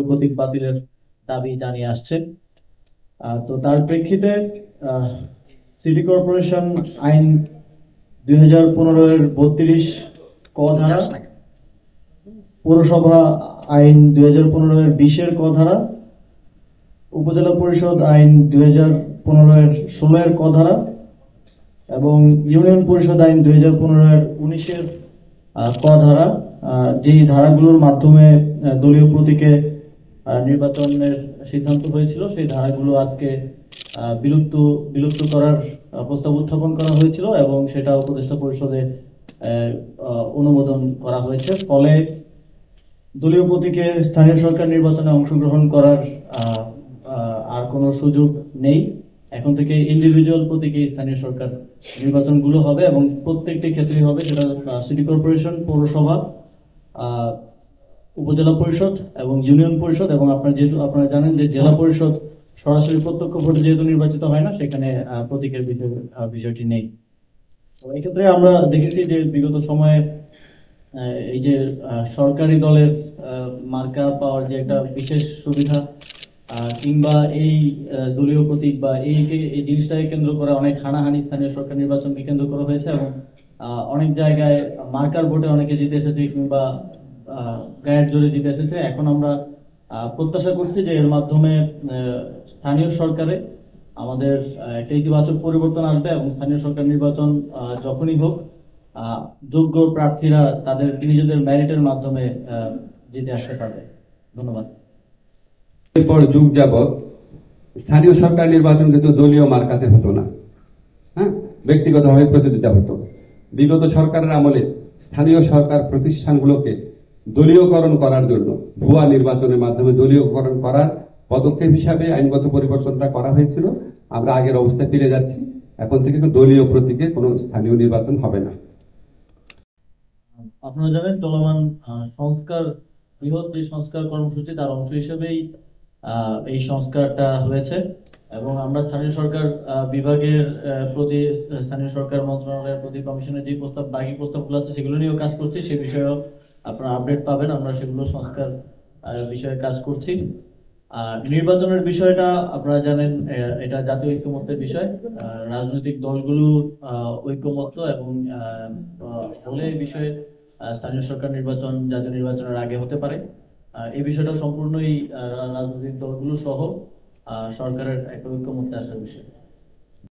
প্রতীক বাতিলের দাবি জানিয়ে আসছে। তো তার প্রেক্ষিতে সিটি কর্পোরেশন আইন 2015 এর 32 ক ধারা, পৌরসভা আইন 2015 এর 20 এর ক ধারা, উপজেলা পরিষদ আইন 2015 এর 16 এর ক ধারা এবং ইউনিয়ন পরিষদ আইন 2015 এর 19 এর ক ধারা, যেই ধারাগুলোর মাধ্যমে দলীয় প্রতীকে নির্বাচনের সিদ্ধান্ত হয়েছিল, সেই ধারাগুলো আজকে বিলুপ্ত বিলুপ্ত করার প্রস্তাব উত্থাপন করা হয়েছিল এবং সেটা উপদেষ্টা পরিষদে অনুমোদন করা হয়েছে। ফলে দলীয় প্রতীকে স্থানীয় সরকার নির্বাচনে অংশগ্রহণ করার আর কোনো সুযোগ নেই। এখন থেকে ইন্ডিভিজুয়াল প্রতীকে স্থানীয় সরকার নির্বাচনগুলো হবে এবং প্রত্যেকটি ক্ষেত্রেই হবে, সেটা সিটি কর্পোরেশন, পৌরসভা, উপজেলা পরিষদ এবং ইউনিয়ন পরিষদ। এবং আপনারা জানেন যে জেলা পরিষদ সরাসরি প্রত্যক্ষ ভোটে যেহেতু নির্বাচিত হয় না, সেখানে প্রতীকের বিষয়টি নেই। তো এক্ষেত্রে আমরা দেখেছি যে বিগত সময়ে এই যে সরকারি দলের মার্কা পাওয়ার যে একটা বিশেষ সুবিধা, কিংবা এই দলীয় প্রতীক বা এই জিনিসটাকে কেন্দ্র করে অনেক হানাহানি স্থানীয় সরকার নির্বাচনকে কেন্দ্র করা হয়েছে এবং অনেক জায়গায় মার্কার ভোটে অনেকে জিতে এসেছে কিংবা গায়ের জোরে জিতে এসেছে। এখন আমরা প্রত্যাশা করছি যে এর মাধ্যমে স্থানীয় সরকারে আমাদের একটা ইতিবাচক পরিবর্তন আসবে এবং স্থানীয় সরকার নির্বাচন যখনই হোক, যোগ্য প্রার্থীরা তাদের নিজেদের মেরিটের মাধ্যমে জিতে আসতে পারবে। ধন্যবাদ। এরপর যুগ যাবৎ স্থানীয় সরকার নির্বাচন কিন্তু দলীয় মার্কাতে হতো না, ব্যক্তিগতভাবে প্রতিদ্বন্দ্বিতা হতো। বিগত সরকারের আমলে স্থানীয় সরকার প্রতিষ্ঠানগুলোকে দলীয়করণ করার জন্য ভুয়া নির্বাচনের মাধ্যমে দলীয়করণ করার পদক্ষেপ হিসাবে আইনগত পরিবর্তনটা করা হয়েছিল। আমরা আগের অবস্থায় ফিরে যাচ্ছি। এখন থেকে দলীয় প্রতীকে কোনো স্থানীয় নির্বাচন হবে না। আপনারা জানেন চলমান সংস্কার, বৃহৎ যে সংস্কার কর্মসূচি, তার অংশ হিসেবেই এই সংস্কারটা হয়েছে এবং আমরা স্থানীয় সরকার বিভাগের প্রতি, স্থানীয় সরকার মন্ত্রণালয়ের প্রতি, কমিশনের যে বাকি প্রস্তাবগুলো আছে সেগুলো নিয়েও কাজ করছি। সে বিষয়েও আপনারা আপডেট পাবেন। আমরা সেগুলো সংস্কার বিষয়ে কাজ করছি। নির্বাচনের বিষয়টা আপনারা জানেন, এটা জাতীয় ঐক্যমত্যের বিষয়। রাজনৈতিক দলগুলো ঐক্যমত্য এবং হলে এই বিষয়ে স্থানীয় সরকার নির্বাচন জাতীয় নির্বাচনের আগে হতে পারে। এই বিষয়টা সম্পূর্ণই রাজনৈতিক দলগুলো সহ সরকারের একটা ঐক্যমত্যে আসার বিষয়।